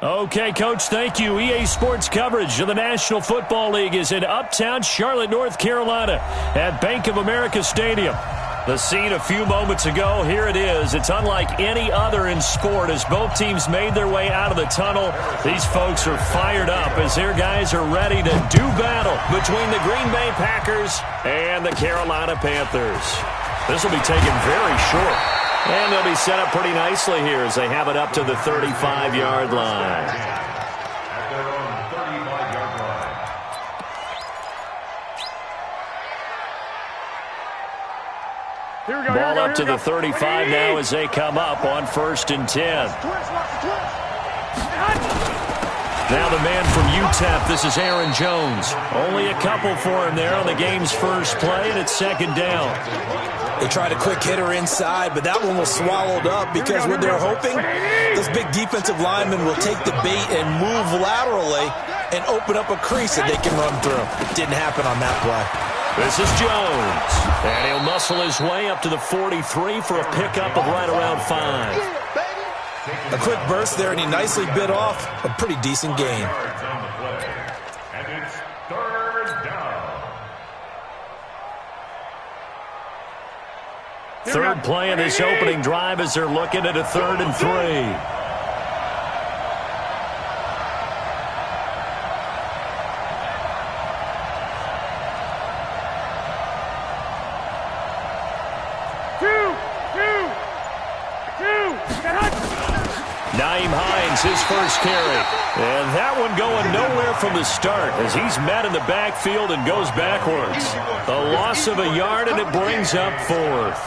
Okay, Coach, thank you. EA Sports coverage of the National Football League is in uptown Charlotte, North Carolina at Bank of America Stadium. The scene a few moments ago, here it is. It's unlike any other in sport as both teams made their way out of the tunnel. These folks are fired up as their guys are ready to do battle between the Green Bay Packers and the Carolina Panthers. This will be taken very short. And they'll be set up pretty nicely here as they have it up to the 35-yard line. Ball up to the 35 now as they come up on 1st and 10. Now the man from UTEP, this is Aaron Jones. Only a couple for him there on the game's first play, and it's 2nd down. They tried a quick hitter inside, but that one was swallowed up because what they're hoping, those big defensive linemen will take the bait and move laterally and open up a crease that they can run through. Didn't happen on that play. This is Jones, and he'll muscle his way up to the 43 for a pickup of right around 5. A quick burst there, and he nicely bit off a pretty decent gain. And it's 3rd down. Third play of this opening drive as they're looking at a 3rd and 3. His first carry. And that one going nowhere from the start as he's met in the backfield and goes backwards. A loss of a yard, and it brings up 4th.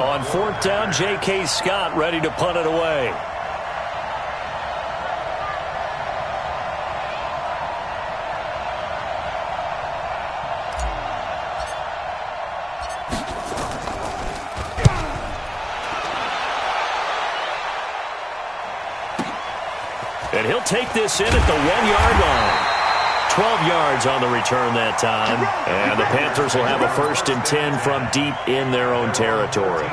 On 4th down, J.K. Scott ready to punt it away. And he'll take this in at the 1-yard line. 12 yards on the return that time. And the Panthers will have a 1st and 10 from deep in their own territory.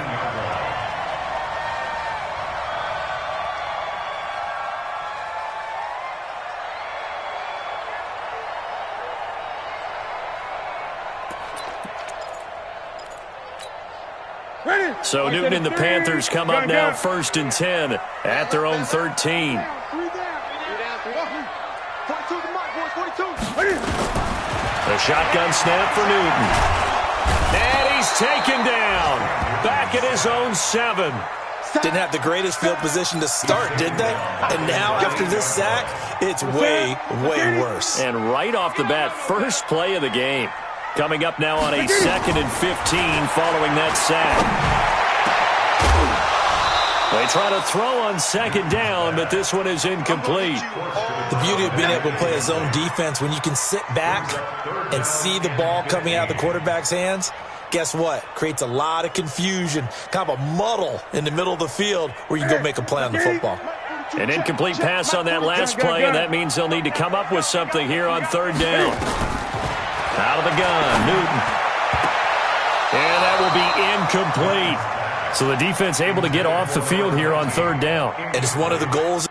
So Newton and the Panthers come up now 1st and 10 at their own 13. The shotgun snap for Newton. And he's taken down. Back at his own 7. Didn't have the greatest field position to start, did they? And now, after this sack, it's way, way worse. And right off the bat, first play of the game. Coming up now on a 2nd and 15 following that sack. They try to throw on 2nd down, but this one is incomplete. The beauty of being able to play a zone defense when you can sit back and see the ball coming out of the quarterback's hands, guess what? Creates a lot of confusion, kind of a muddle in the middle of the field where you go make a play on the football. An incomplete pass on that last play, and that means they'll need to come up with something here on 3rd down. Out of the gun, Newton. And that will be incomplete. So the defense able to get off the field here on 3rd down. And it's one of the goals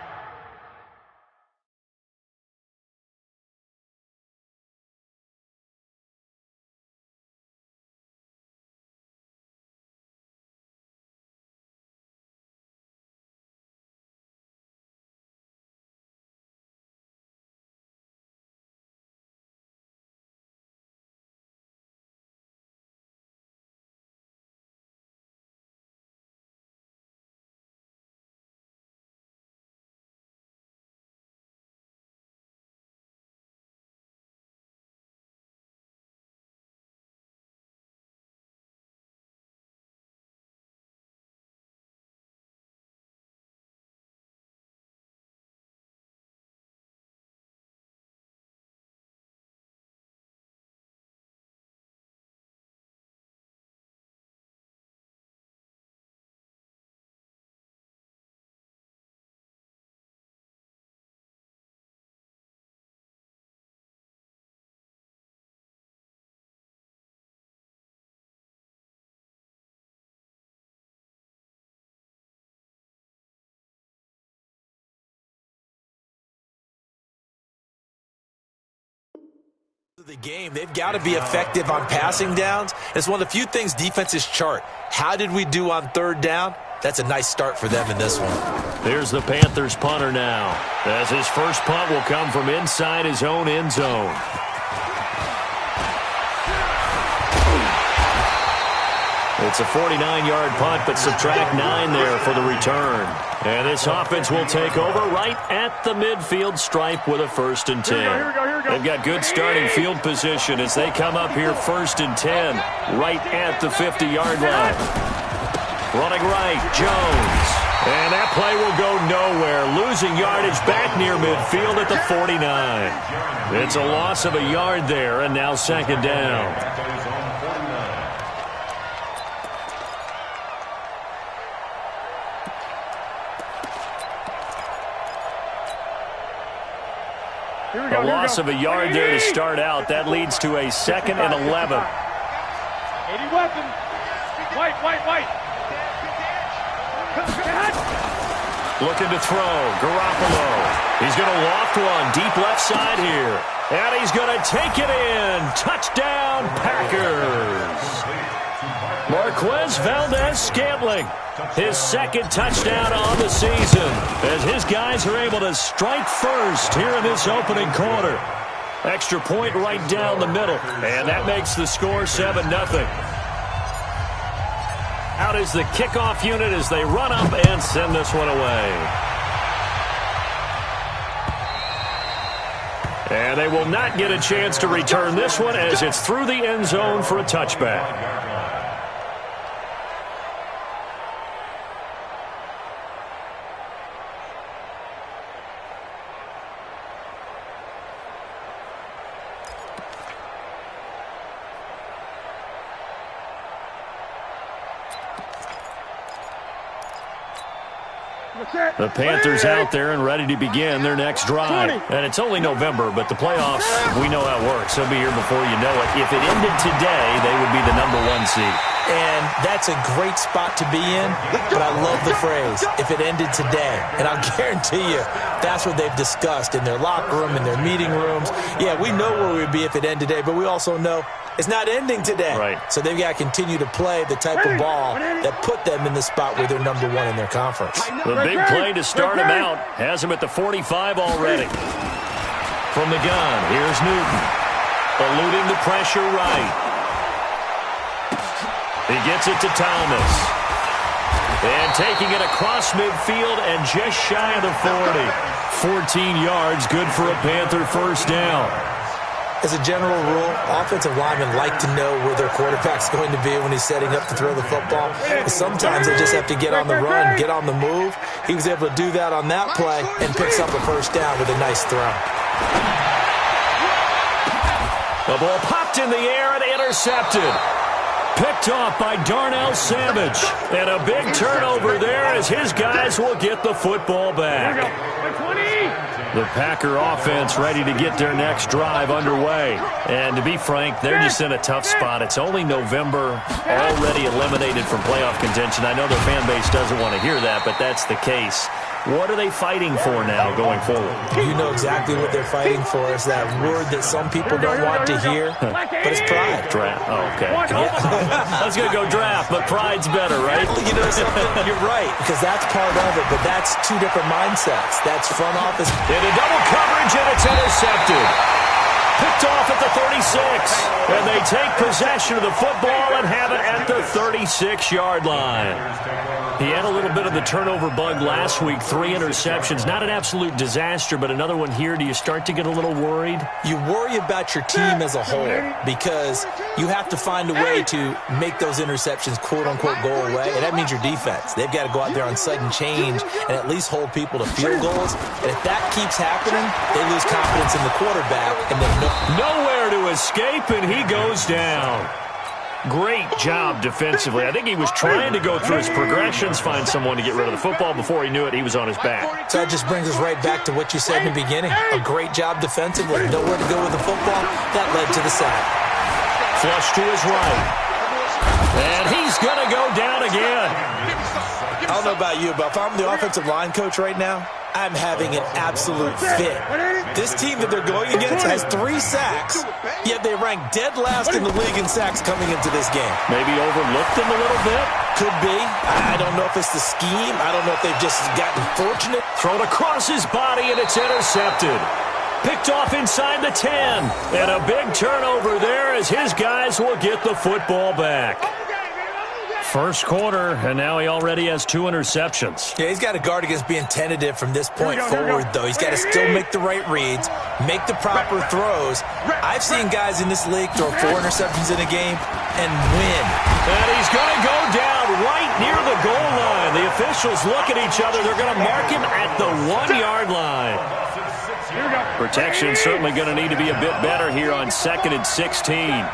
of the game. They've got to be effective on passing downs. It's one of the few things defenses chart. How did we do on third down? That's a nice start for them in this one. Here's the Panthers punter now, as his first punt will come from inside his own end zone. It's a 49-yard punt, but subtract 9 there for the return. And this offense will take over right at the midfield stripe with a 1st and 10. Here we go. They've got good starting field position as they come up here 1st and 10, right at the 50-yard line. Running right, Jones. And that play will go nowhere. Losing yardage back near midfield at the 49. It's a loss of a yard there, and now 2nd down. A loss of a yard there to start out. That leads to a 2nd and 11. 80 weapons. White. Looking to throw. Garoppolo. He's going to loft one. Deep left side here. And he's going to take it in. Touchdown, Packers. Marquez Valdez-Scantling. His 2nd touchdown on the season as his guys are able to strike first here in this opening quarter. Extra point right down the middle, and that makes the score 7-0. Out is the kickoff unit as they run up and send this one away. And they will not get a chance to return this one as it's through the end zone for a touchback. The Panthers out there and ready to begin their next drive. And it's only November, but the playoffs, we know how it works. They'll be here before you know it. If it ended today, they would be the #1 seed. And that's a great spot to be in, but I love the phrase, if it ended today. And I'll guarantee you, that's what they've discussed in their locker room, in their meeting rooms. Yeah, we know where we'd be if it ended today, but we also know it's not ending today. Right. So they've got to continue to play the type of ball that put them in the spot where they're #1 in their conference. The big play to start him out has him at the 45 already. From the gun, here's Newton. Eluding the pressure right. He gets it to Thomas. And taking it across midfield and just shy of the 40. 14 yards, good for a Panther 1st down. As a general rule, offensive linemen like to know where their quarterback's going to be when he's setting up to throw the football. But sometimes they just have to get on the run, get on the move. He was able to do that on that play and picks up a 1st down with a nice throw. The ball popped in the air and intercepted. Picked off by Darnell Savage. And a big turnover there as his guys will get the football back. The Packer offense ready to get their next drive underway. And to be frank, they're just in a tough spot. It's only November, already eliminated from playoff contention. I know their fan base doesn't want to hear that, but that's the case. What are they fighting for now going forward? You know exactly what they're fighting for. It's that word that some people don't want to hear, but it's pride. Draft. Oh, okay. Yeah. I was going to go draft, but pride's better, right? You know something? You're right, because that's part of it, but that's 2 different mindsets. That's front office. Into double coverage, and it's intercepted. Picked off at the 36. And they take possession of the football and have it at the 36-yard line. He had a little bit of the turnover bug last week, 3 interceptions. Not an absolute disaster, but another one here. Do you start to get a little worried? You worry about your team as a whole because you have to find a way to make those interceptions, quote-unquote, go away, and that means your defense. They've got to go out there on sudden change and at least hold people to field goals. And if that keeps happening, they lose confidence in the quarterback, and then nowhere to escape, and he goes down. Great job defensively. I think he was trying to go through his progressions, find someone to get rid of the football. Before he knew it, he was on his back. So that just brings us right back to what you said in the beginning. A great job defensively. Nowhere to go with the football. That led to the sack. Flush to his right. And he's going to go down again. I don't know about you, but if I'm the offensive line coach right now, I'm having an absolute fit. This team that they're going against has 3 sacks, yet they rank dead last in the league in sacks coming into this game. Maybe overlooked them a little bit? Could be. I don't know if it's the scheme. I don't know if they've just gotten fortunate. Thrown across his body, and it's intercepted. Picked off inside the 10. And a big turnover there as his guys will get the football back. First quarter, and now he already has 2 interceptions. Yeah, he's got to guard against being tentative from this point forward, though. He's got to still make the right reads, make the proper throws. I've seen guys in this league throw 4 interceptions in a game and win. And he's going to go down right near the goal line. The officials look at each other. They're going to mark him at the 1-yard line. Protection certainly going to need to be a bit better here on 2nd and 16.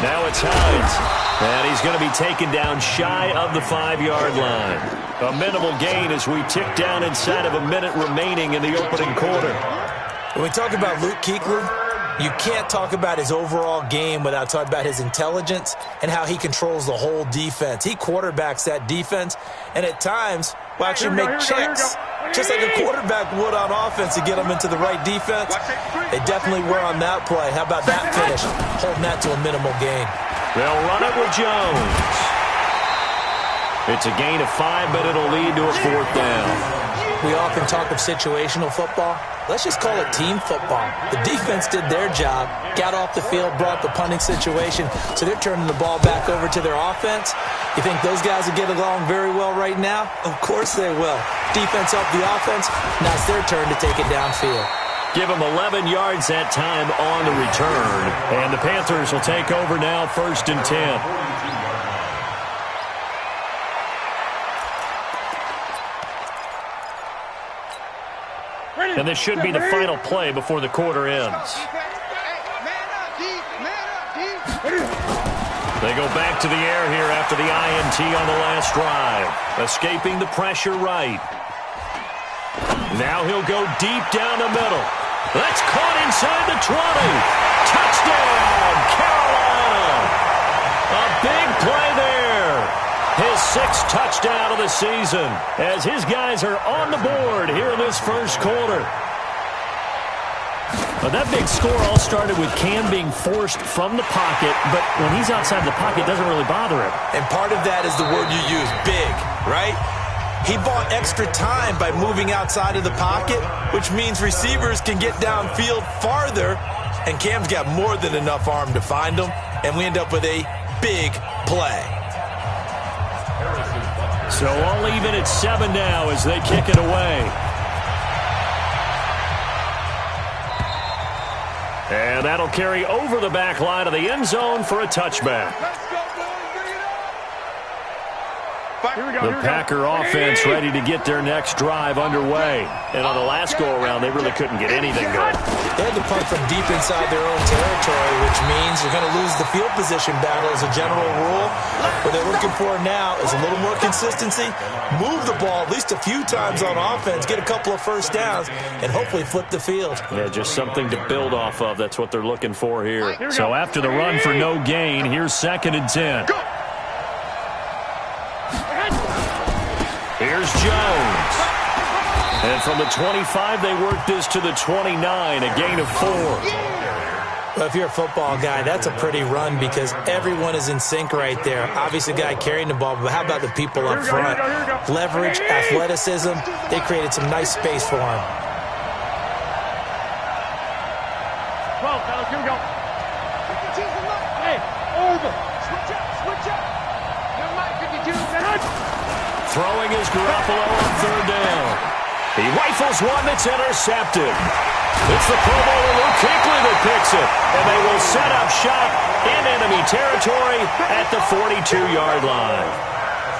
Now it's Hines, and he's going to be taken down shy of the 5-yard line. A minimal gain as we tick down inside of a minute remaining in the opening quarter. When we talk about Luke Kuechly, you can't talk about his overall game without talking about his intelligence and how he controls the whole defense. He quarterbacks that defense, and at times will actually make checks, just like a quarterback would on offense to get them into the right defense. They definitely were on that play. How about that finish? Holding that to a minimal gain. They'll run it with Jones. It's a gain of 5, but it'll lead to a 4th down. We often talk of situational football. Let's just call it team football. The defense did their job, got off the field, brought the punting situation, so they're turning the ball back over to their offense. You think those guys will get along very well right now? Of course they will. Defense helped the offense. Now it's their turn to take it downfield. Give them 11 yards that time on the return. And the Panthers will take over now, 1st and 10. And this should be the final play before the quarter ends. They go back to the air here after the INT on the last drive. Escaping the pressure right. Now he'll go deep down the middle. That's caught inside the 20. Touchdown, Carolina. A big play there. His 6th touchdown of the season as his guys are on the board here in this first quarter. Well, that big score all started with Cam being forced from the pocket, but when he's outside the pocket, it doesn't really bother him. And part of that is the word you use, big, right? He bought extra time by moving outside of the pocket, which means receivers can get downfield farther, and Cam's got more than enough arm to find them, and we end up with a big play. So all even at 7 now as they kick it away. And that'll carry over the back line of the end zone for a touchback. The Packer offense ready to get their next drive underway. And on the last go-around, they really couldn't get anything going. They had to punt from deep inside their own territory, which means you're going to lose the field position battle as a general rule. What they're looking for now is a little more consistency, move the ball at least a few times on offense, get a couple of first downs, and hopefully flip the field. Yeah, just something to build off of. That's what they're looking for here. So after the run for no gain, here's 2nd and 10. Here's Jones. And from the 25, they work this to the 29, a gain of 4. Well, if you're a football guy, that's a pretty run because everyone is in sync right there. Obviously, the guy carrying the ball, but how about the people up front? Leverage, athleticism, they created some nice space for him. 12, fellas, here we go. Hey, over. Switch up. Never mind, 52. Throwing is Garoppolo on 3rd down. He rifles one that's intercepted. It's the Pro Bowler Luke Kuechly that picks it. And they will set up shop in enemy territory at the 42-yard line.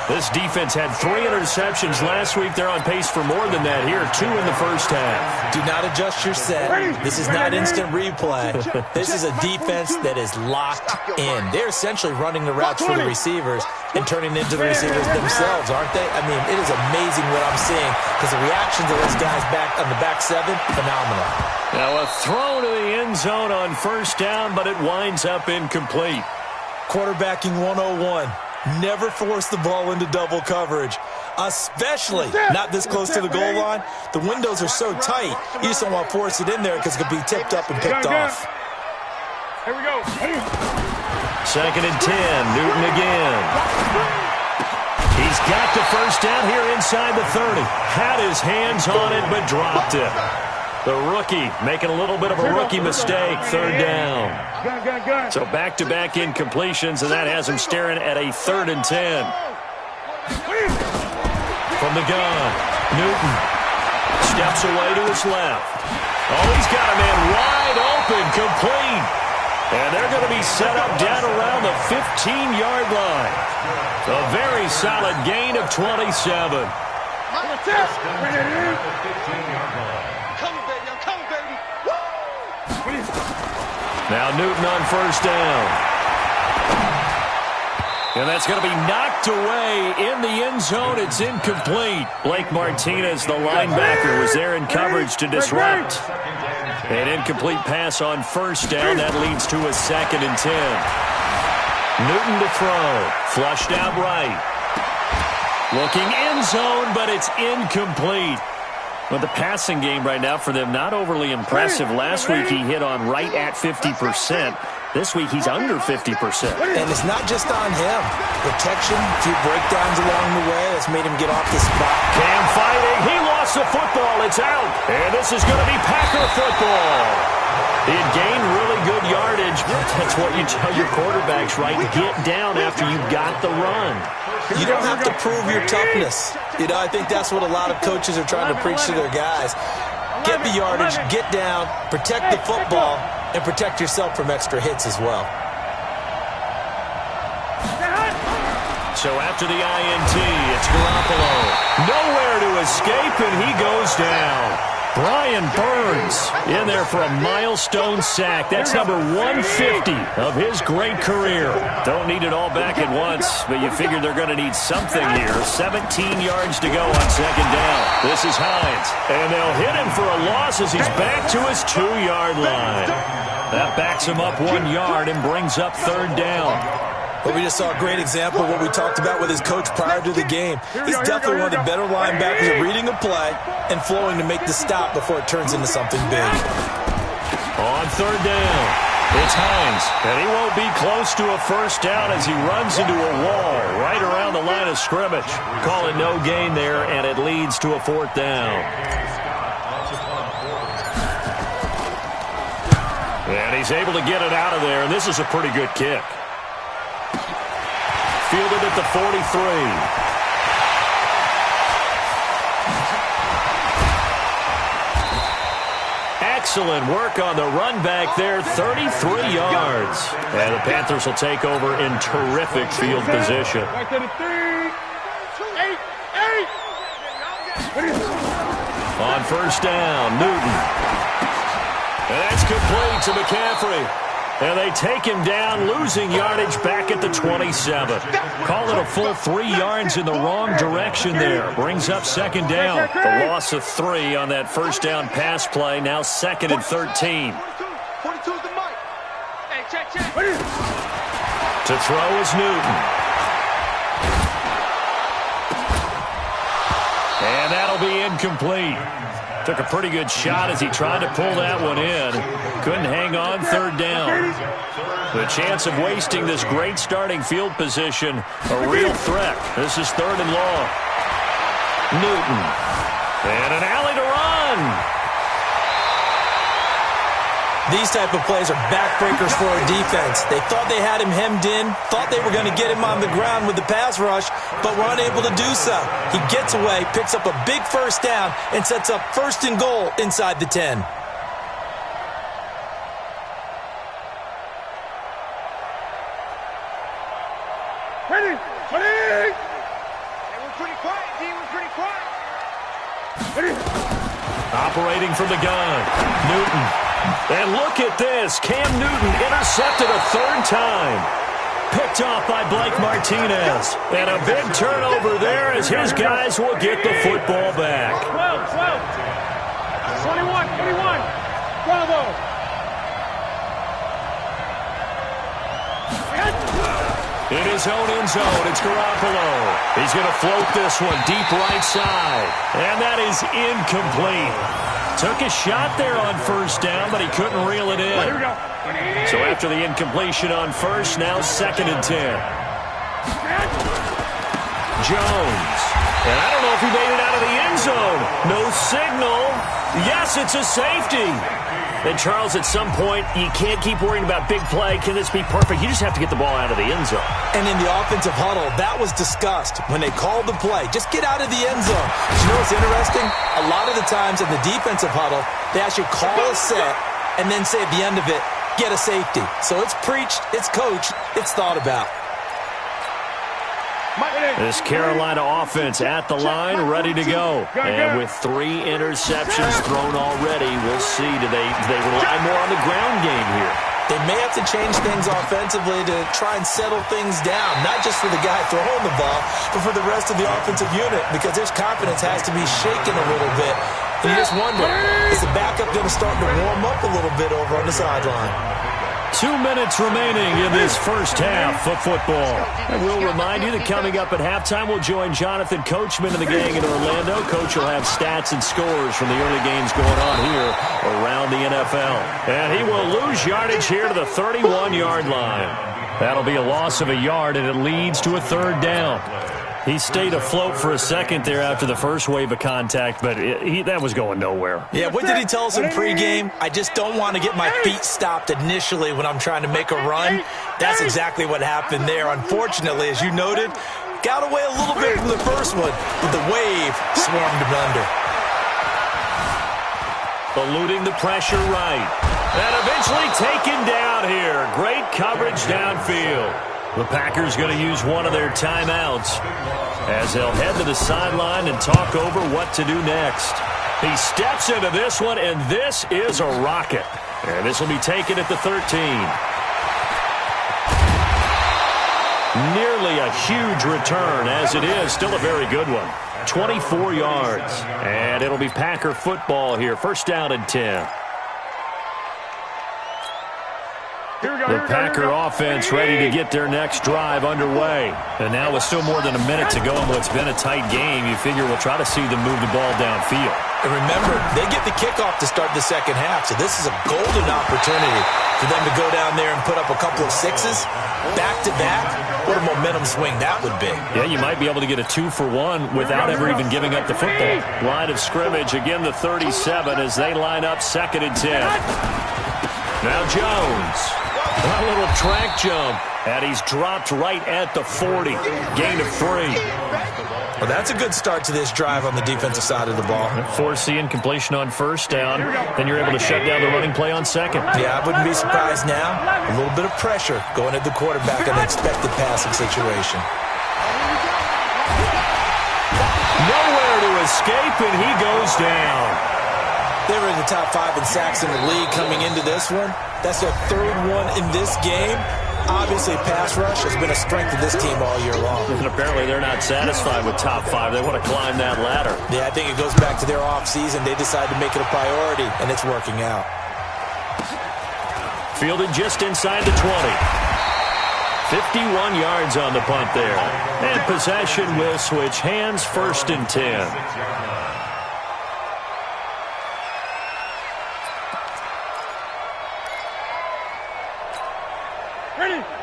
This defense had 3 interceptions last week. They're on pace for more than that here. 2 in the first half. Do not adjust your set. This is not instant replay. This is a defense that is locked in. They're essentially running the routes for the receivers and turning into the receivers themselves, aren't they? I mean, it is amazing what I'm seeing because the reactions of those guys back on the back 7, phenomenal. Now a throw to the end zone on 1st down, but it winds up incomplete. Quarterbacking 101. Never force the ball into double coverage, especially not this close to the goal line. The windows are so tight, you just don't want to force it in there because it could be tipped up and picked off. Here we go. 2nd and 10, Newton again. He's got the first down here inside the 30. Had his hands on it, but dropped it. The rookie making a little bit of a rookie mistake, 3rd down. So back-to-back incompletions, and that has him staring at a 3rd and 10. From the gun, Newton steps away to his left. Oh, he's got a man wide open, complete. And they're going to be set up down around the 15-yard line. A very solid gain of 27. Now Newton on 1st down. And that's going to be knocked away in the end zone. It's incomplete. Blake Martinez, the linebacker, was there in coverage to disrupt. An incomplete pass on 1st down. That leads to a 2nd and 10. Newton to throw. Flushed out right. Looking end zone, but it's incomplete. But the passing game right now for them, not overly impressive. Last week he hit on right at 50%. This week he's under 50%. And it's not just on him. Protection, a few breakdowns along the way. That's made him get off the spot. Cam fighting. He lost the football. It's out. And this is going to be Packer football. He had gained really good yardage. That's what you tell your quarterbacks, right? Get down after you got the run. You don't have to prove your toughness. You know, I think that's what a lot of coaches are trying to preach to their guys. Get the yardage, get down, protect the football, and protect yourself from extra hits as well. So after the INT, it's Garoppolo. Nowhere to escape, and he goes down. Brian Burns in there for a milestone sack. That's number 150 of his great career. Don't need it all back at once, but you figure they're going to need something here. 17 yards to go on 2nd down. This is Hines, and they'll hit him for a loss as he's back to his 2-yard line. That backs him up 1 yard and brings up 3rd down. But we just saw a great example of what we talked about with his coach prior to the game. He's definitely one of the better linebackers at reading a play and flowing to make the stop before it turns into something big. On 3rd down, it's Hines, and he won't be close to a 1st down as he runs into a wall right around the line of scrimmage. Calling no gain there, and it leads to a 4th down. And he's able to get it out of there, and this is a pretty good kick. Fielded at the 43. Excellent work on the run back there, 33 yards. And the Panthers will take over in terrific field position. On 1st down, Newton. And that's complete to McCaffrey. And they take him down, losing yardage back at the 27. Call it a full 3 yards in the wrong direction there. Brings up 2nd down. The loss of 3 on that 1st down pass play. Now 2nd and 13. To throw is Newton. And that'll be incomplete. Took a pretty good shot as he tried to pull that one in. Couldn't hang on 3rd down. The chance of wasting this great starting field position, a real threat. This is 3rd and long. Newton. And an alley to run. These type of plays are backbreakers for a defense. They thought they had him hemmed in, thought they were going to get him on the ground with the pass rush, but were unable to do so. He gets away, picks up a big 1st down, and sets up 1st and goal inside the 10. Ready! Ready! Hey, we're pretty quiet, D. We're pretty quiet. Ready! Operating from the gun, Newton. And look at this. Cam Newton intercepted a 3rd time. Picked off by Blake Martinez. And a big turnover there as his guys will get the football back. 12, 21, 21. Bravo. In his own end zone, it's Garoppolo. He's going to float this one deep right side. And that is incomplete. Took a shot there on first down, but he couldn't reel it in. Here we go. So after the incompletion on first, now 2nd and 10. Jones. And I don't know if he made it out of the end zone. No signal. Yes, it's a safety. And, Charles, at some point, you can't keep worrying about big play. Can this be perfect? You just have to get the ball out of the end zone. And in the offensive huddle, that was discussed when they called the play. Just get out of the end zone. But you know what's interesting? A lot of the times in the defensive huddle, they actually call a set and then say at the end of it, get a safety. So it's preached, it's coached, it's thought about. This Carolina offense at the line, ready to go. And with 3 interceptions thrown already, we'll see. Do they rely more on the ground game here? They may have to change things offensively to try and settle things down, not just for the guy throwing the ball, but for the rest of the offensive unit, because their confidence has to be shaken a little bit. And you just wonder, is the backup going to start to warm up a little bit over on the sideline? 2 minutes remaining in this first half of football. And we'll remind you that coming up at halftime, we'll join Jonathan Coachman and the gang in Orlando. Coach will have stats and scores from the early games going on here around the NFL. And he will lose yardage here to the 31-yard line. That'll be a loss of a yard, and it leads to a 3rd down. He stayed afloat for a second there after the first wave of contact, but that was going nowhere. Yeah, what did he tell us in pregame? I just don't want to get my feet stopped initially when I'm trying to make a run. That's exactly what happened there. Unfortunately, as you noted, got away a little bit from the first one, but the wave swarmed him under. Eluding the pressure right. And eventually taken down here. Great coverage downfield. The Packers going to use one of their timeouts as they'll head to the sideline and talk over what to do next. He steps into this one, and this is a rocket. And this will be taken at the 13. Nearly a huge return, as it is. Still a very good one. 24 yards. And it'll be Packer football here. 1st down and 10. The Packer offense ready to get their next drive underway. And now with still more than a minute to go in what's been a tight game, you figure we'll try to see them move the ball downfield. And remember, they get the kickoff to start the second half, so this is a golden opportunity for them to go down there and put up a couple of sixes back-to-back. What a momentum swing that would be. Yeah, you might be able to get a 2-for-1 without ever even giving up the football. Line of scrimmage, again the 37 as they line up 2nd and 10. Now Jones. A little track jump, and he's dropped right at the 40. Gain of 3. Well, that's a good start to this drive on the defensive side of the ball. Force the incompletion on 1st down, then you're able to shut down the running play on 2nd. Yeah, I wouldn't be surprised now. A little bit of pressure going at the quarterback in an expected passing situation. Nowhere to escape, and he goes down. They were in the top 5 in sacks in the league coming into this one. That's their 3rd one in this game. Obviously, pass rush has been a strength of this team all year long. And apparently they're not satisfied with top 5. They want to climb that ladder. Yeah, I think it goes back to their offseason. They decided to make it a priority, and it's working out. Fielded just inside the 20. 51 yards on the punt there. And possession will switch hands. 1st and 10.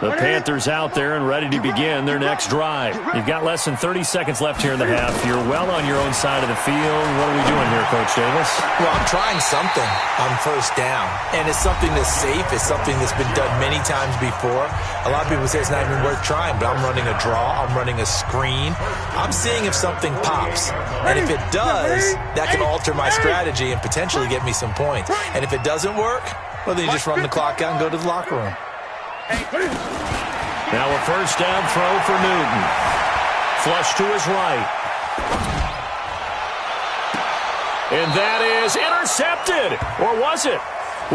The Panthers out there and ready to begin their next drive. You've got less than 30 seconds left here in the half. You're well on your own side of the field. What are we doing here, Coach Davis? Well, I'm trying something on 1st down. And it's something that's safe. It's something that's been done many times before. A lot of people say it's not even worth trying, but I'm running a draw. I'm running a screen. I'm seeing if something pops. And if it does, that can alter my strategy and potentially get me some points. And if it doesn't work, well, then you just run the clock out and go to the locker room. Now a 1st down throw for Newton. Flush to his right. And that is intercepted. Or was it?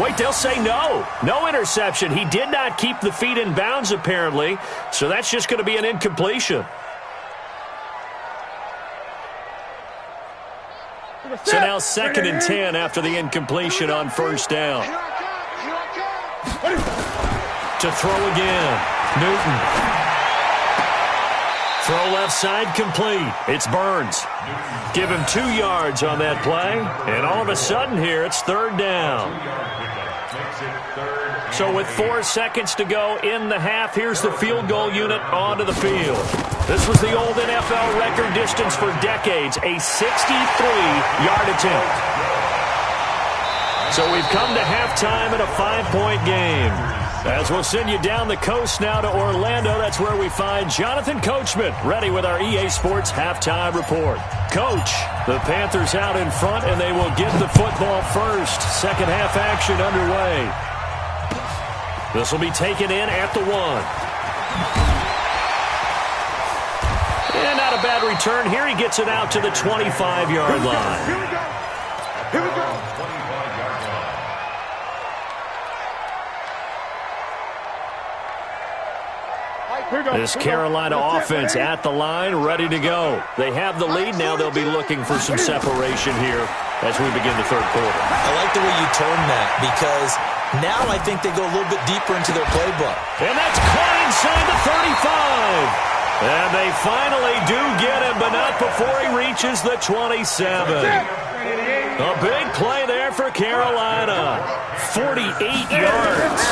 Wait, they'll say no. No interception. He did not keep the feet in bounds, apparently. So that's just going to be an incompletion. So now 2nd and 10 after the incompletion on 1st down. To throw again. Newton. Throw left side complete. It's Burns. Give him 2 yards on that play. And all of a sudden here, it's third down. So with 4 seconds to go in the half, here's the field goal unit onto the field. This was the old NFL record distance for decades, a 63-yard attempt. So we've come to halftime in a 5-point game. As we'll send you down the coast now to Orlando, that's where we find Jonathan Coachman, ready with our EA Sports halftime report. Coach, the Panthers out in front, and they will get the football first. Second half action underway. This will be taken in at the 1. And not a bad return here. He gets it out to the 25-yard line. Here we go. Here we go. This Carolina offense at the line, ready to go. They have the lead now. They'll be looking for some separation here as we begin the third quarter. I like the way you turn that because now I think they go a little bit deeper into their playbook. And that's caught inside the 35. And they finally do get him, but not before he reaches the 27. A big play there for Carolina. 48 yards.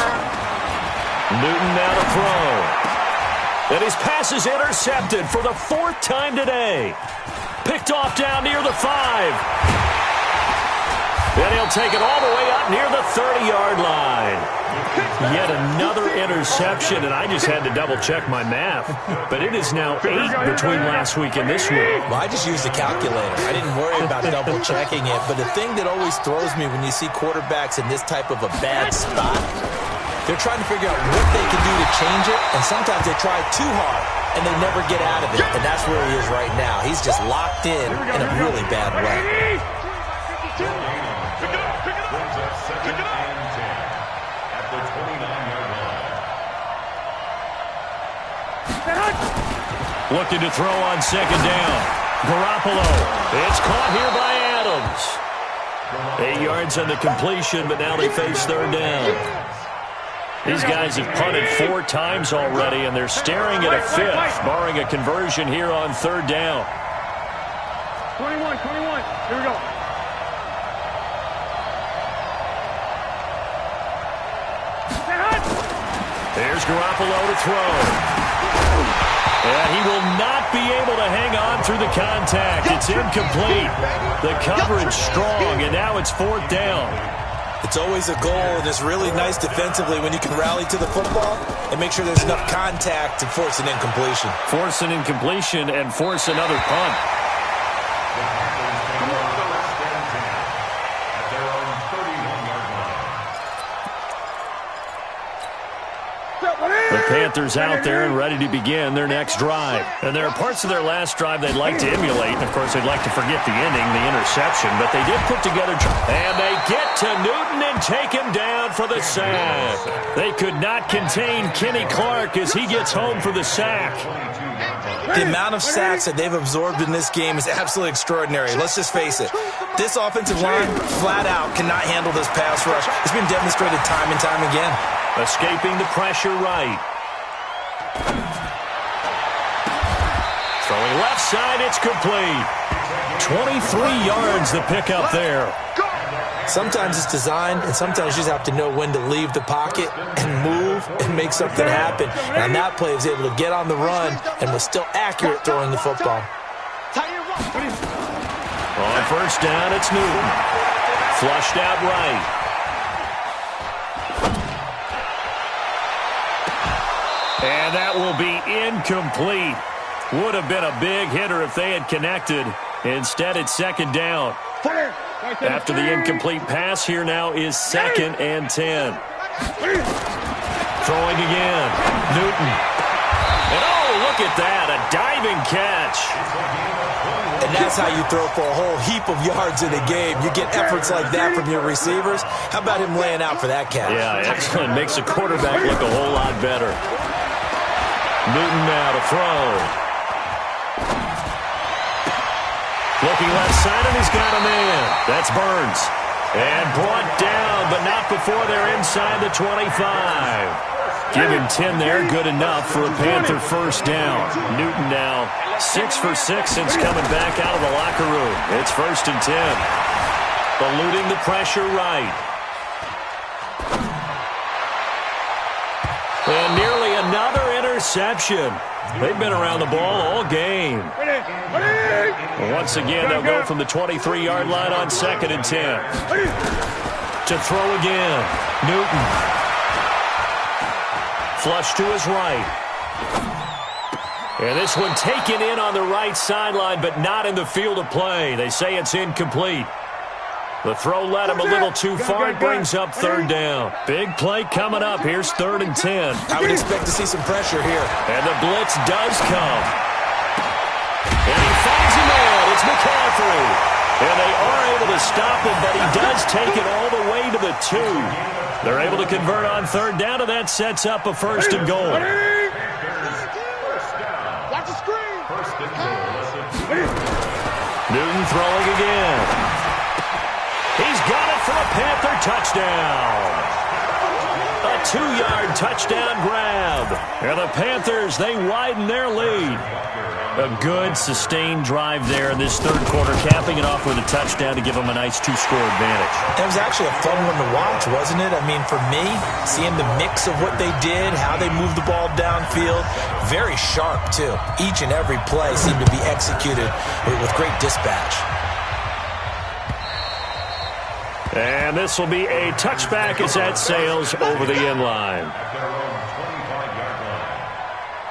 Newton now to throw. And his pass is intercepted for the 4th time today. Picked off down near the 5. And he'll take it all the way up near the 30-yard line. Yet another interception, and I just had to double-check my math. But it is now 8 between last week and this week. Well, I just used a calculator. I didn't worry about double-checking it. But the thing that always throws me when you see quarterbacks in this type of a bad spot, they're trying to figure out what they can do to change it, and sometimes they try too hard, and they never get out of it. And that's where he is right now. He's just locked in a really bad way. Looking to throw on second down. Garoppolo. It's caught here by Adams. 8 yards on the completion, but now they face third down. These guys have punted 4 times already, and they're staring at a 5th, barring a conversion here on third down. 21. Here we go. There's Garoppolo to throw. And he will not be able to hang on through the contact. It's incomplete. The coverage strong, and now it's 4th down. It's always a goal, and it's really nice defensively when you can rally to the football and make sure there's enough contact to force an incompletion. Force an incompletion and force another punt. The Panthers out there and ready to begin their next drive. And there are parts of their last drive they'd like to emulate. And, of course, they'd like to forget the ending, the interception. But they did put together. And they get to Newton and take him down for the sack. They could not contain Kenny Clark as he gets home for the sack. The amount of sacks that they've absorbed in this game is absolutely extraordinary. Let's just face it. This offensive line, flat out, cannot handle this pass rush. It's been demonstrated time and time again. Escaping the pressure right. Throwing left side, it's complete. 23 yards the pickup there. Sometimes it's designed, and sometimes you just have to know when to leave the pocket and move and make something happen. And on that play, he was able to get on the run and was still accurate throwing the football. On first down, it's Newton. Flushed out right. And that will be incomplete. Would have been a big hitter if they had connected. Instead, it's second down. After the incomplete pass, here now is 2nd and 10. Throwing again. Newton. And oh, look at that, a diving catch. And that's how you throw for a whole heap of yards in a game. You get efforts like that from your receivers. How about him laying out for that catch? Yeah, excellent. Makes the quarterback look a whole lot better. Newton now to throw. Looking left side, and he's got a man. That's Burns. And brought down, but not before they're inside the 25. Give him 10 there, good enough for a Panther first down. Newton now 6 for 6 since coming back out of the locker room. It's 1st and 10. Eluding the pressure right. And nearly another interception. They've been around the ball all game. Once again, they'll go from the 23-yard line on 2nd and 10. To throw again. Newton. Flush to his right. And this one taken in on the right sideline, but not in the field of play. They say it's incomplete. The throw led him a little too far. It brings up 3rd down. Big play coming up. Here's 3rd and 10. I would expect to see some pressure here. And the blitz does come. And he finds him in. It's McCaffrey. And they are able to stop him, but he does take it all the way to the 2. They're able to convert on 3rd down, and that sets up a 1st and goal. Watch the screen. Newton throwing again. He's got it for a Panther touchdown. A 2-yard touchdown grab. And the Panthers, they widen their lead. A good, sustained drive there in this 3rd quarter, capping it off with a touchdown to give them a nice 2-score advantage. That was actually a fun one to watch, wasn't it? I mean, for me, seeing the mix of what they did, how they moved the ball downfield, very sharp, too. Each and every play seemed to be executed with great dispatch. And this will be a touchback as that sails over the end line.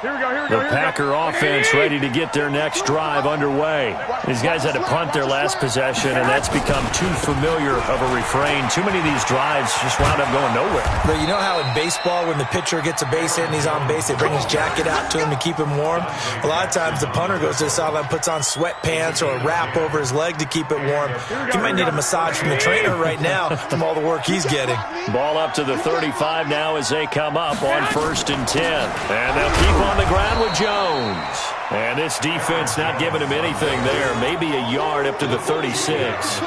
The Packer offense ready to get their next drive underway. These guys had to punt their last possession, and that's become too familiar of a refrain. Too many of these drives just wound up going nowhere. But you know how in baseball, when the pitcher gets a base hit and he's on base, they bring his jacket out to him to keep him warm? A lot of times the punter goes to the sideline, puts on sweatpants or a wrap over his leg to keep it warm. He might need a massage from the trainer right now from all the work he's getting. Ball up to the 35 now as they come up on 1st and 10. And they'll keep on the ground with Jones. And this defense not giving him anything there. Maybe a yard up to the 36.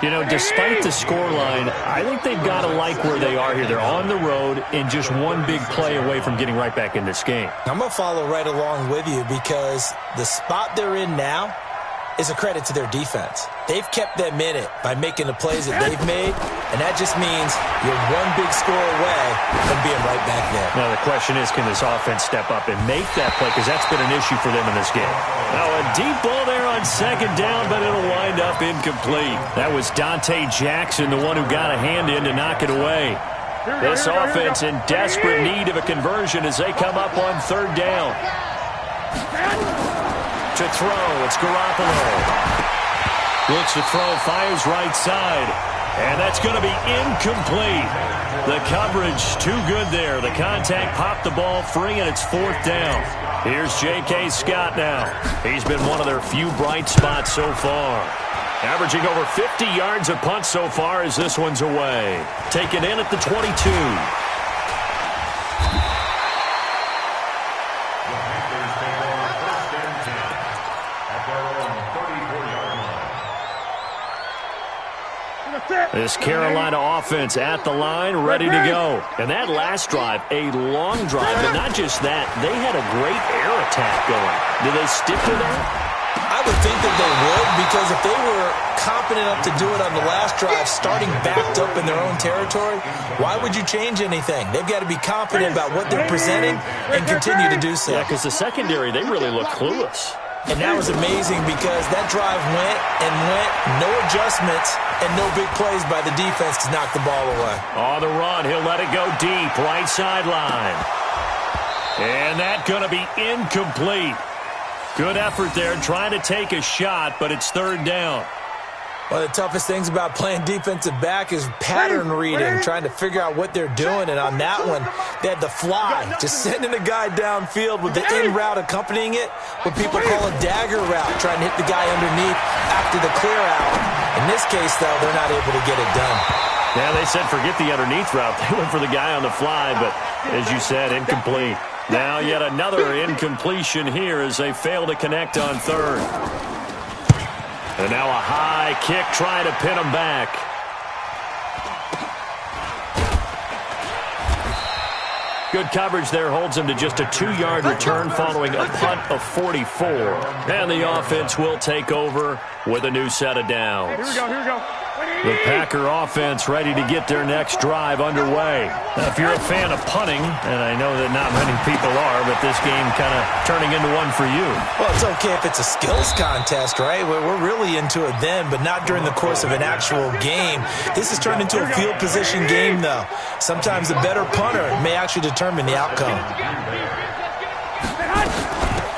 You know, despite the scoreline, I think they've got to like where they are here. They're on the road and just one big play away from getting right back in this game. I'm going to follow right along with you because the spot they're in now is a credit to their defense. They've kept them in it by making the plays that they've made, and that just means you're one big score away from being right back there. Now the question is, can this offense step up and make that play? Because that's been an issue for them in this game. Now a deep ball there on 2nd down, but it'll wind up incomplete. That was Dante Jackson, the one who got a hand in to knock it away. This offense in desperate need of a conversion as they come up on 3rd down. To throw, it's Garoppolo. Looks to throw, fires right side. And that's going to be incomplete. The coverage too good there. The contact popped the ball free, and it's 4th down. Here's J.K. Scott now. He's been one of their few bright spots so far. Averaging over 50 yards a punt so far as this one's away. Taken in at the 22. This Carolina offense at the line, ready to go. And that last drive, a long drive, but not just that. They had a great air attack going. Do they stick to that? I would think that they would, because if they were competent enough to do it on the last drive, starting backed up in their own territory, why would you change anything? They've got to be confident about what they're presenting and continue to do so. Yeah, because the secondary, they really look clueless. And that was amazing because that drive went and went, no adjustments, and no big plays by the defense to knock the ball away. On the run, he'll let it go deep, right sideline. And that's going to be incomplete. Good effort there, trying to take a shot, but it's 3rd down. One of the toughest things about playing defensive back is pattern reading, trying to figure out what they're doing. And on that one, they had the fly, just sending a guy downfield with the in route accompanying it, what people call a dagger route, trying to hit the guy underneath after the clear out. In this case, though, they're not able to get it done. Yeah, they said forget the underneath route. They went for the guy on the fly, but as you said, incomplete. Now yet another incompletion here as they fail to connect on 3rd. And now a high kick trying to pin him back. Good coverage there holds him to just a 2-yard return following a punt of 44. And the offense will take over with a new set of downs. Here we go. The Packer offense ready to get their next drive underway. Now, if you're a fan of punting, and I know that not many people are, but this game kind of turning into one for you. Well, it's okay if it's a skills contest, right? We're really into it then, but not during the course of an actual game. This has turned into a field position game, though. Sometimes the better punter may actually determine the outcome.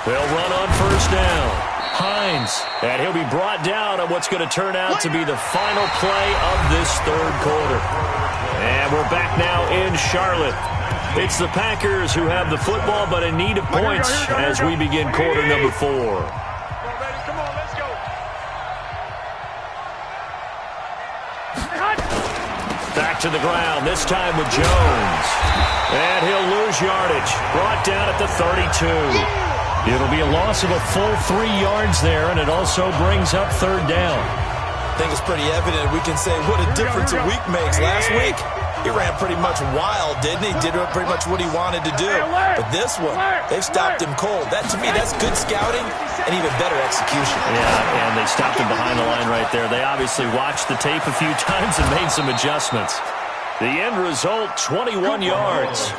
They'll run on first down. Hines, and he'll be brought down on what's going to turn out to be the final play of this third quarter. And we're back now in Charlotte. It's the Packers who have the football, but in need of points as we begin quarter number 4. Come on, let's go. Back to the ground, this time with Jones. And he'll lose yardage. Brought down at the 32. It'll be a loss of a full 3 yards there, and it also brings up third down. I think it's pretty evident we can say what a difference a week makes. Last week, he ran pretty much wild, didn't he? Did pretty much what he wanted to do. But this one, they've stopped him cold. That, to me, that's good scouting and even better execution. Yeah, and they stopped him behind the line right there. They obviously watched the tape a few times and made some adjustments. The end result, 21 yards.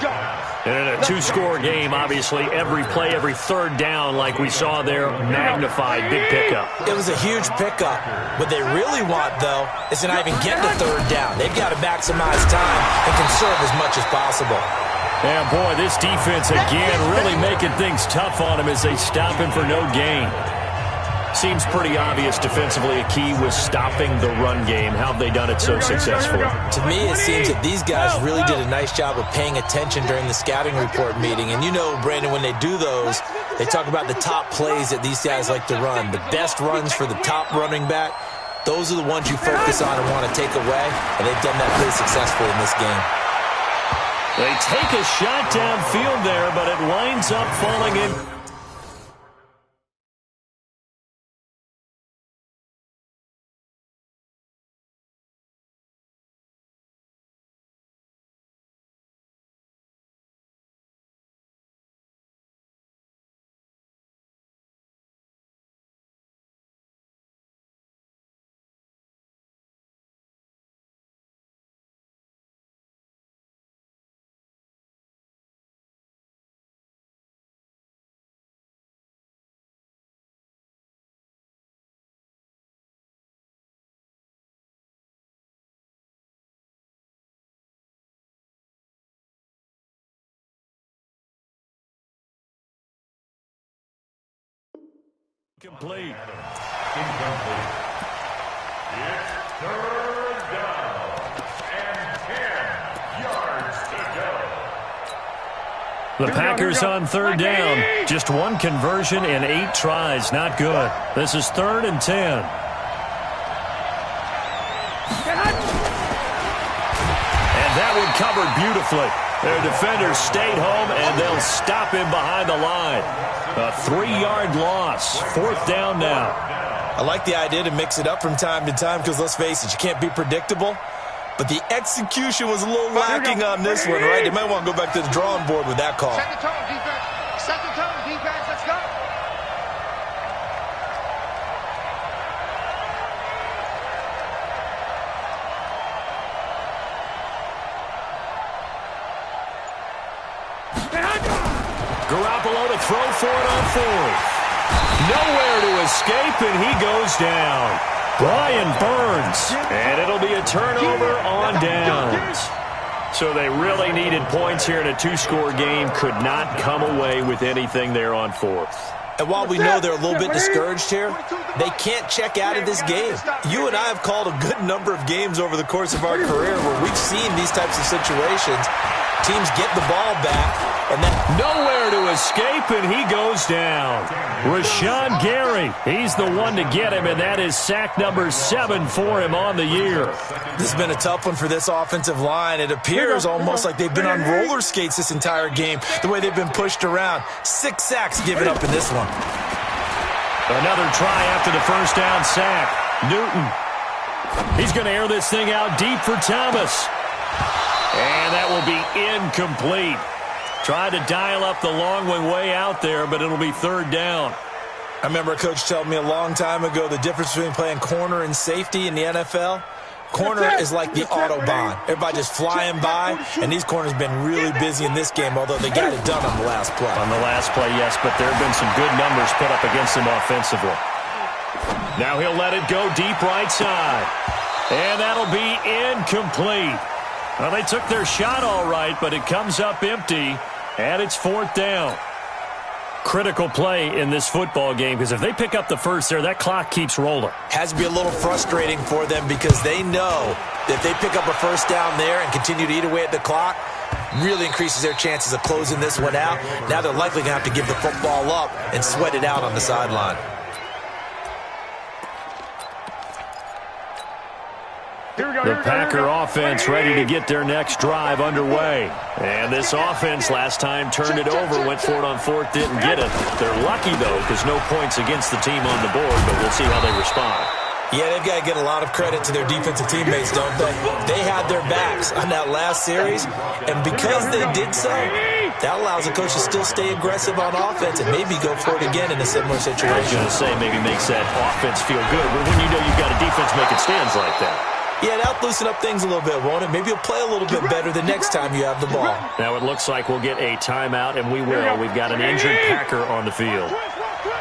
And in a 2-score game, obviously, every play, every third down, like we saw there, magnified, big pickup. It was a huge pickup. What they really want, though, is to not even get to third down. They've got to maximize time and conserve as much as possible. And, boy, this defense, again, really making things tough on him as they stop him for no gain. Seems pretty obvious defensively a key was stopping the run game. How have they done it so successfully? To me, it seems that these guys really did a nice job of paying attention during the scouting report meeting. And you know, Brandon, when they do those, they talk about the top plays that these guys like to run. The best runs for the top running back, those are the ones you focus on and want to take away. And they've done that pretty successfully in this game. They take a shot downfield there, but it winds up falling in. Complete. Incomplete. It's third down and 10 yards to go. The Packers on third down. Just one conversion in 8 tries. Not good. This is 3rd and 10. And that one covered beautifully. Their defenders stayed home, and they'll stop him behind the line. A 3-yard loss. 4th down now. I like the idea to mix it up from time to time because, let's face it, you can't be predictable. But the execution was a little lacking on this one, right? They might want to go back to the drawing board with that call. Set the tone, defense. Set the tone, defense. Let's go. Garoppolo to throw for it on 4th. Nowhere to escape, and he goes down. Brian Burns, and it'll be a turnover on downs. So they really needed points here in a 2-score game. Could not come away with anything there on 4th. And while we know they're a little bit discouraged here, they can't check out of this game. You and I have called a good number of games over the course of our career where we've seen these types of situations. Teams get the ball back, and then nowhere to escape, and he goes down. Rashawn Gary, he's the one to get him, and that is sack number 7 for him on the year. This has been a tough one for this offensive line. It appears almost like they've been on roller skates this entire game, the way they've been pushed around. 6 sacks given up in this one. Another try after the first down sack. Newton. He's going to air this thing out deep for Thomas. And that will be incomplete. Tried to dial up the long one way out there, but it'll be third down. I remember a coach telling me a long time ago the difference between playing corner and safety in the NFL. Corner is like the Autobahn. Everybody just flying by, and these corners have been really busy in this game, although they got it done on the last play. On the last play, yes, but there have been some good numbers put up against him offensively. Now he'll let it go deep right side. And that'll be incomplete. Well, they took their shot all right, but it comes up empty, and it's fourth down. Critical play in this football game, because if they pick up the first there, that clock keeps rolling. Has to be a little frustrating for them because they know that if they pick up a first down there and continue to eat away at the clock, really increases their chances of closing this one out. Now they're likely going to have to give the football up and sweat it out on the sideline. The Packer offense ready to get their next drive underway. And this offense last time turned it over, went for it on fourth, didn't get it. They're lucky, though, because no points against the team on the board, but we'll see how they respond. Yeah, they've got to get a lot of credit to their defensive teammates, don't they? They had their backs on that last series, and because they did so, that allows the coach to still stay aggressive on offense and maybe go for it again in a similar situation. I was going to say maybe makes that offense feel good, but when you know you've got a defense making stands like that. Yeah, that'll loosen up things a little bit, won't it? Maybe you'll play a little bit better the next time you have the ball. Now it looks like we'll get a timeout, and we will. We've got an injured Packer on the field.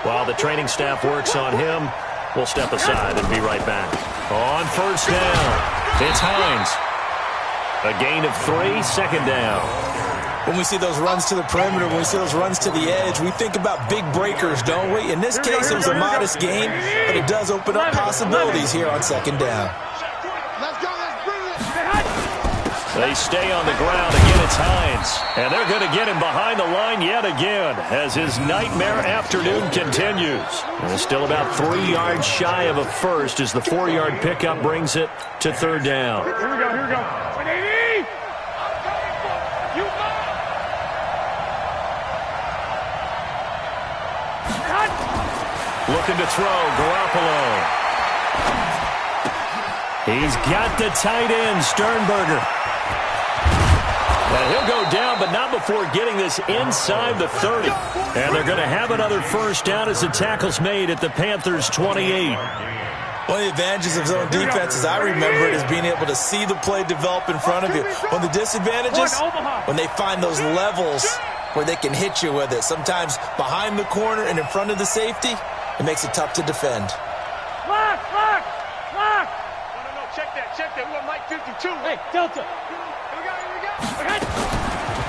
While the training staff works on him, we'll step aside and be right back. On first down, it's Hines. A gain of 3, second down. When we see those runs to the perimeter, when we see those runs to the edge, we think about big breakers, don't we? In this case, it was a modest gain, but it does open up possibilities here on second down. They stay on the ground. Again, it's Hines. And they're going to get him behind the line yet again as his nightmare afternoon continues. And still about 3 yards shy of a first as the 4-yard pickup brings it to third down. Here we go, here we go. 180! Looking to throw, Garoppolo. He's got the tight end, Sternberger. And he'll go down, but not before getting this inside the 30. And they're going to have another first down as the tackle's made at the Panthers' 28. One of the advantages of zone defense, as I remember it, is being able to see the play develop in front of you. One of the disadvantages, when they find those levels where they can hit you with it. Sometimes behind the corner and in front of the safety, it makes it tough to defend. Lock! No, check that. We want Mike 52. Hey, Delta.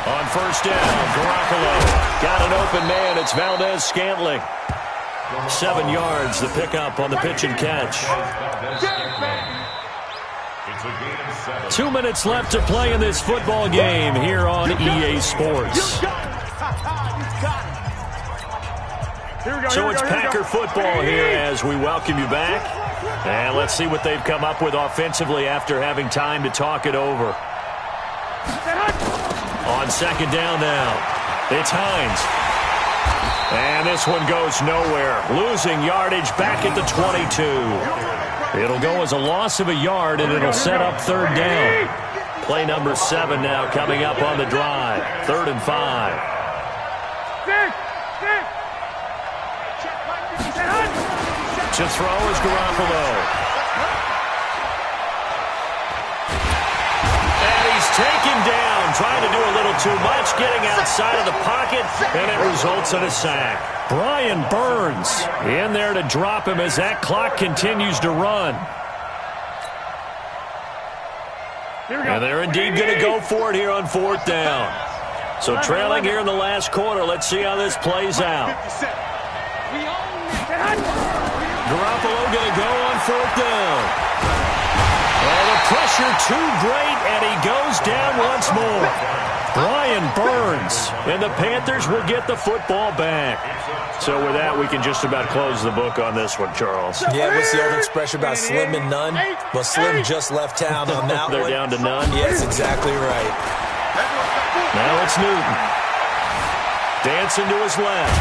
On first down, Garoppolo got an open man. It's Valdez-Scantling. 7 yards, the pickup on the pitch and catch. 2 minutes left to play in this football game here on EA Sports. So it's Packer football here as we welcome you back. And let's see what they've come up with offensively after having time to talk it over. On second down now, it's Hines. And this one goes nowhere. Losing yardage back at the 22. It'll go as a loss of a yard, and it'll set up third down. Play number 7 now coming up on the drive. 3rd and 5. To throw is Garoppolo. Taken down, trying to do a little too much, getting outside of the pocket, and it results in a sack. Brian Burns in there to drop him as that clock continues to run. And they're indeed going to go for it here on fourth down. So trailing here in the last quarter, let's see how this plays out. Garoppolo going to go on fourth down. Oh, the pressure too great, and he goes down once more. Brian Burns, and the Panthers will get the football back. So with that, we can just about close the book on this one, Charles. Yeah, what's the old expression about slim and none? Well, Slim just left town on that They're one. down to none? Yes, exactly right. Now it's Newton. Dancing to his left.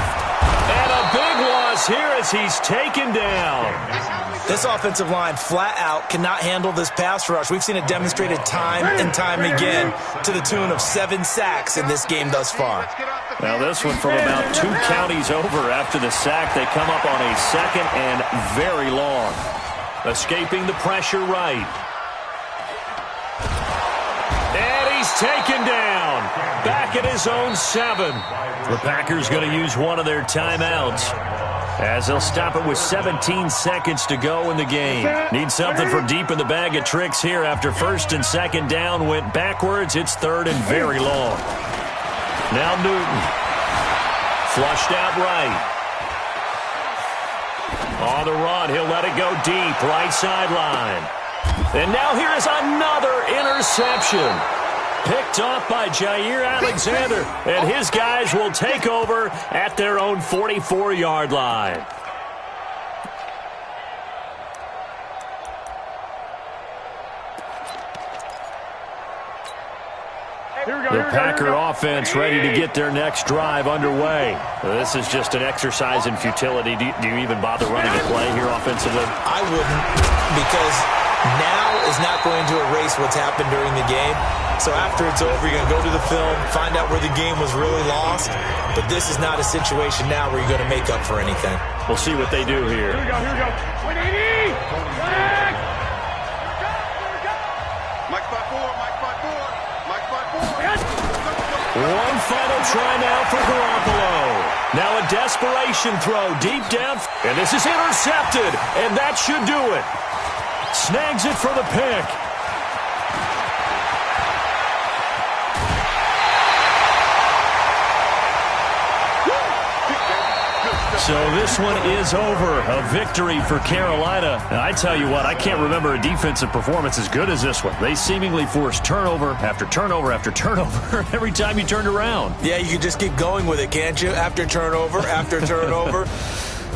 And a big loss here as he's taken down. This offensive line flat out cannot handle this pass rush. We've seen it demonstrated time and time again to the tune of 7 sacks in this game thus far. Now this one from about 2 counties over after the sack. They come up on a 2nd and very long. Escaping the pressure right. And he's taken down. Back at his own 7. The Packers going to use one of their timeouts, as they'll stop it with 17 seconds to go in the game. Need something from deep in the bag of tricks here after 1st and 2nd down went backwards. It's 3rd and very long. Now Newton. Flushed out right. On the run, he'll let it go deep, right sideline. And now here is another interception. Picked off by Jair Alexander, and his guys will take over at their own 44-yard line. The Packer offense ready to get their next drive underway. This is just an exercise in futility. Do you even bother running a play here offensively? I wouldn't, because now is not going to erase what's happened during the game. So after it's over, you're going to go to the film, find out where the game was really lost. But this is not a situation now where you're going to make up for anything. We'll see what they do here. Here we go, here we go. 180! Mike spot 4, Mike spot 4, Mike spot 4. One final try now for Garoppolo. Now a desperation throw deep down. And this is intercepted. And that should do it. Snags it for the pick. So this one is over. A victory for Carolina. And I tell you what, I can't remember a defensive performance as good as this one. They seemingly forced turnover after turnover after turnover every time you turned around. Yeah, you can just keep going with it, can't you? After turnover, after turnover.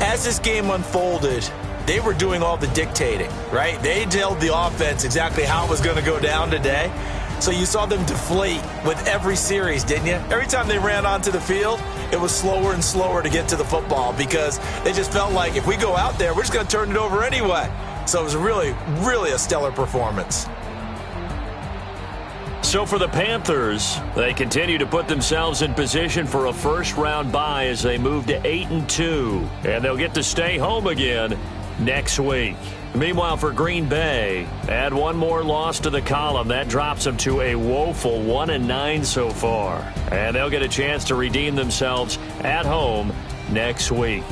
As this game unfolded, they were doing all the dictating, right? They told the offense exactly how it was going to go down today. So you saw them deflate with every series, didn't you? Every time they ran onto the field, it was slower and slower to get to the football because they just felt like if we go out there, we're just going to turn it over anyway. So it was really, really a stellar performance. So for the Panthers, they continue to put themselves in position for a first-round bye as they move to 8-2. And they'll get to stay home again next week. Meanwhile, for Green Bay, add one more loss to the column. That drops them to a woeful 1-9 so far. And they'll get a chance to redeem themselves at home next week.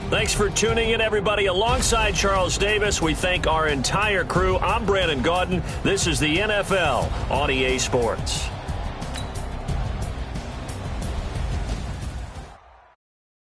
Thanks for tuning in, everybody. Alongside Charles Davis, we thank our entire crew. I'm Brandon Gaudin. This is the NFL on EA Sports.